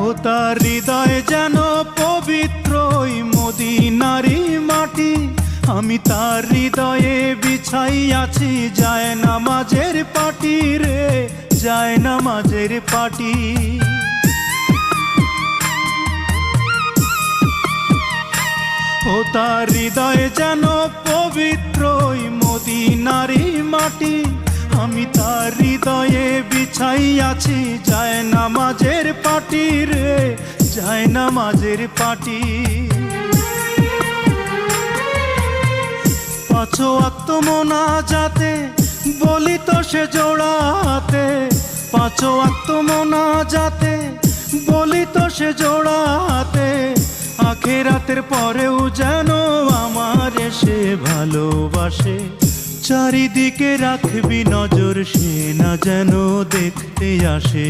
ও তার হৃদয় যেন পবিত্র ওই মদিনারি মাটি। আমি তার হৃদয়ে বিছাইয়াছি যায় নামাজের পাটি রে, যায় নামাজের পাটি। ও তার হৃদয় যেন পবিত্র ওই মদিনারি মাটি। আমি তার হৃদয়ে বিছাইয়াছি যায় নামাজের পাটি রে, যায় নামাজের পাটি। পাঁচ ওয়াক্ত মোনাজাতে বলি তো সে জোড়াতে, পাঁচ ওয়াক্ত মোনাজাতে বলি তো সে জোড়াতে। আখেরাতের পরেও যেন আমার সে ভালোবাসে, চারিদিকে রাখবি নজর সে না যেন দেখতে আসে।